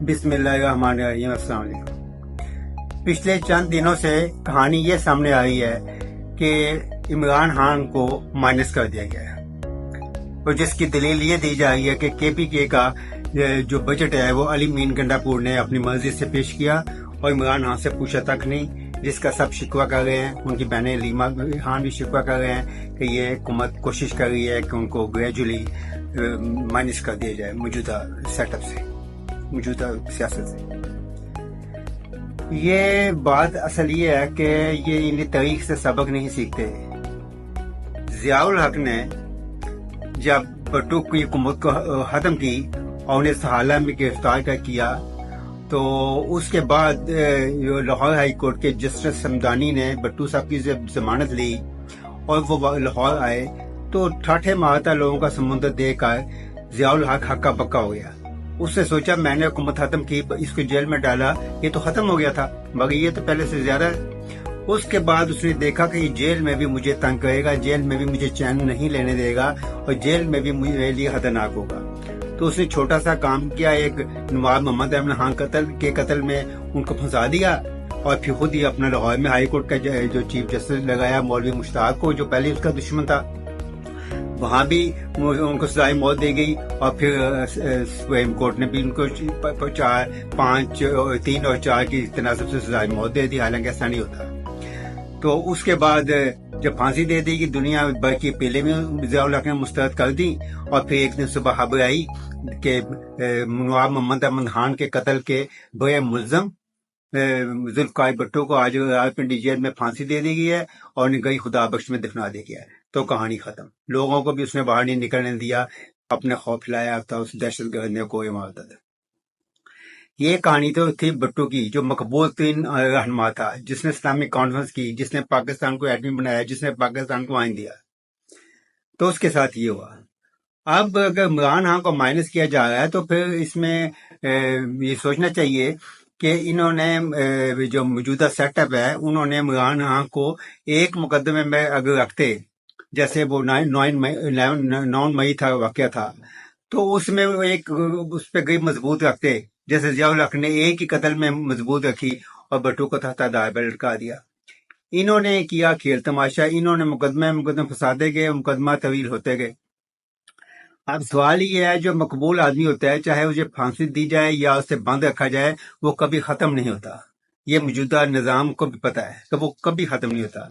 बिस्मिल्लाहिर्रहमानिर्रहीम। अस्सलाम वालेकुम। पिछले चंद दिनों से कहानी ये सामने आ रही है कि इमरान खान को माइनस कर दिया गया है और जिसकी दलील ये दी जा रही है कि केपीके का जो बजट है वो अली मीन गंडापुर ने अपनी मर्जी से पेश किया और इमरान खान से पूछा तक नहीं, जिसका सब शिकवा कर रहे हैं। उनकी बहनें लीमा खान भी शिकवा कर रहे हैं कि ये हुकूमत कोशिश कर रही है कि उनको ग्रेजुअली माइनस कर दिया जाए मौजूदा सेटअप से, मौजूदा सियासत से। ये बात असल ये है कि ये इनकी तारीख से सबक नहीं सीखते। जियाउल हक ने जब भुट्टो की हुकूमत को खत्म की और उन्हें सहाला में गिरफ्तार कर किया, तो उसके बाद लाहौर हाई कोर्ट के जस्टिस समदानी ने भुट्टो साहब की जमानत ली और वो लाहौर आए, तो ठाठे मारता लोगों का समुद्र देखकर जियाउल हक हक्का बक्का हो गया। उसने सोचा मैंने हुकूमत खत्म की, इसको जेल में डाला, ये तो खत्म हो गया था, मगर ये तो पहले से ज्यादा है। उसके बाद उसने देखा कि जेल में भी मुझे तंग करेगा, जेल में भी मुझे चैन नहीं लेने देगा और जेल में भी मेरे लिए खतरनाक होगा। तो उसने छोटा सा काम किया, एक नवाब मोहम्मद अहमद खान कत्ल में उनको फंसा दिया और फिर खुद ही अपना लाहौर में हाई कोर्ट का जो चीफ जस्टिस लगाया मौलवी मुश्ताक को, जो पहले उसका दुश्मन था। वहां भी उनको सजाए मौत दी गई और फिर सुप्रीम कोर्ट ने भी उनको 3 और 4 की तनासब से सजाए मौत दे दी, हालांकि ऐसा नहीं होता। तो उसके बाद जब फांसी दे दी कि दुनिया भर की अपीलें भी जियाउल हक ने मुस्तरद कर दी और फिर एक दिन सुबह खबर आई कि नवाब मोहम्मद अहमद खान के कत्ल के बड़े मुल्जम जुल्फकार भुट्टो को आज रावलपिंडी जेल में फांसी दे दी गई है और गई खुदा बख्श में दफना दी गया है। तो कहानी खत्म। लोगों को भी उसने बाहर नहीं निकलने दिया, अपने खौफ लाया था उस दहशतगर्द ने कोई मारता था। ये कहानी तो थी भुट्टो की, जो मकबूल तीन रहनुमा था, जिसने इस्लामिक कॉन्फ्रेंस की, जिसने पाकिस्तान को एटमी बनाया, जिसने पाकिस्तान को आइन दिया। तो उसके साथ ये हुआ। अब अगर इमरान खान को माइनस किया जा रहा है तो फिर इसमें ये सोचना चाहिए कि इन्होंने जो मौजूदा सेटअप है, उन्होंने इमरान खान को एक मुकदमे में अगर रखते, जैसे वो 9 मई था वाकया था, तो उसमें एक उस पर गई मजबूत रखते, जैसे जियाउल हक ने एक ही कत्ल में मजबूत रखी और भुट्टो को था दायर पर लटका दिया। इन्होंने किया खेल तमाशा, इन्होंने मुकदमे फंसाते गए, मुकदमा तवील होते गए। अब सवाल ये है, जो मकबूल आदमी होता है, चाहे उसे फांसी दी जाए या उसे बंद रखा जाए, वो कभी खत्म नहीं होता। ये मौजूदा निजाम को भी पता है कि वो कभी खत्म नहीं होता।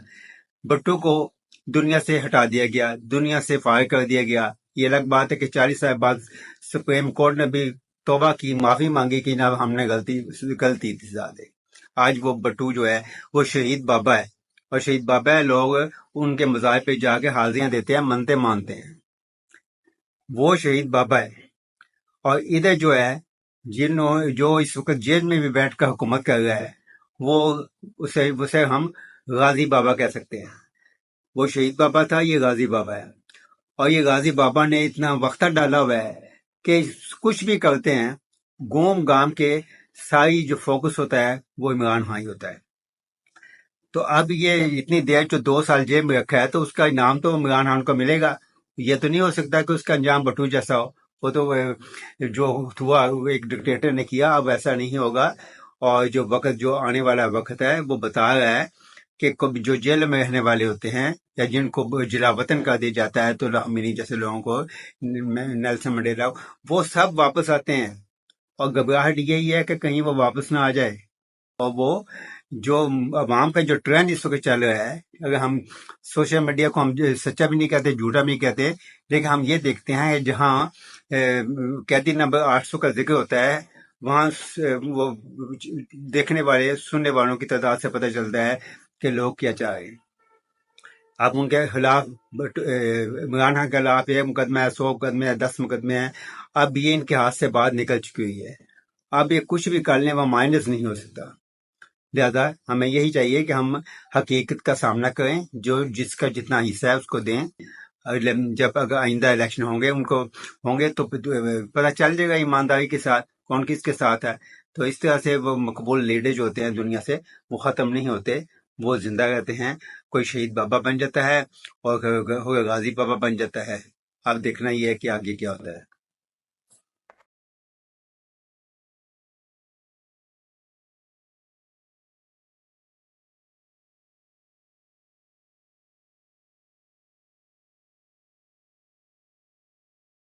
भुट्टो को दुनिया से हटा दिया गया, दुनिया से फायर कर दिया गया। ये अलग बात है कि 40 साल बाद सुप्रीम कोर्ट ने भी तौबा की, माफी मांगी कि ना हमने गलती थी ज्यादा। आज वो भुट्टो जो है वो शहीद बाबा है, और शहीद बाबा है, लोग उनके मज़ार पे जाके हाजिरियां देते हैं, मनते मानते हैं। वो शहीद बाबा है। और इधर जो है जो इस वक्त जेल में भी बैठकर हुकूमत कर रहा है, वो उसे हम गाजी बाबा कह सकते हैं। वो शहीद बाबा था, ये गाजी बाबा है। और ये गाजी बाबा ने इतना वक्त डाला हुआ है कि कुछ भी करते हैं, गोम गाम के सारी जो फोकस होता है वो इमरान खान ही होता है। तो अब ये इतनी देर जो 2 साल जेल में रखा है, तो उसका इनाम तो इमरान खान को मिलेगा। ये तो नहीं हो सकता कि उसका अंजाम भुट्टो जैसा हो। वो तो जो हुआ एक डिक्टेटर ने किया, अब ऐसा नहीं होगा। और जो वक्त जो आने वाला वक्त है वो बता रहा है कि जो जेल में रहने वाले होते हैं या जिनको जिला वतन कर दिया जाता है, तो लाहौरी जैसे लोगों को, नेल्सन मंडेला, वो सब वापस आते हैं। और घबराहट यही है कि कहीं वो वापस ना आ जाए। और वो जो अवाम का जो ट्रेंड इस वक्त चल रहा है, अगर हम सोशल मीडिया को हम सच्चा भी नहीं कहते, झूठा भी नहीं कहते, लेकिन हम ये देखते हैं जहाँ कैदी नंबर 800 का जिक्र होता है, वहाँ वो देखने वाले, सुनने वालों की तादाद से पता चलता है कि लोग क्या चाह रहे हैं। अब उनके खिलाफ इमरान खान के खिलाफ 1 मुकदमा है, 100 मुकदमे हैं, 10 मुकदमे हैं। अब ये इनके हाथ से बाहर निकल चुकी हुई है। अब ये कुछ भी कर लें, वह माइनस नहीं हो सकता। लिहाजा हमें यही चाहिए कि हम हकीकत का सामना करें, जो जिसका जितना हिस्सा है उसको दें। जब अगर आइंदा इलेक्शन होंगे तो पता चल जाएगा ईमानदारी के साथ कौन किसके साथ है। तो इस तरह से वो मकबूल लीडर जो होते हैं दुनिया से, वो खत्म नहीं होते, वो जिंदा रहते हैं। कोई शहीद बाबा बन जाता है और गाजी बाबा बन जाता है। अब देखना ही है कि आगे क्या होता है।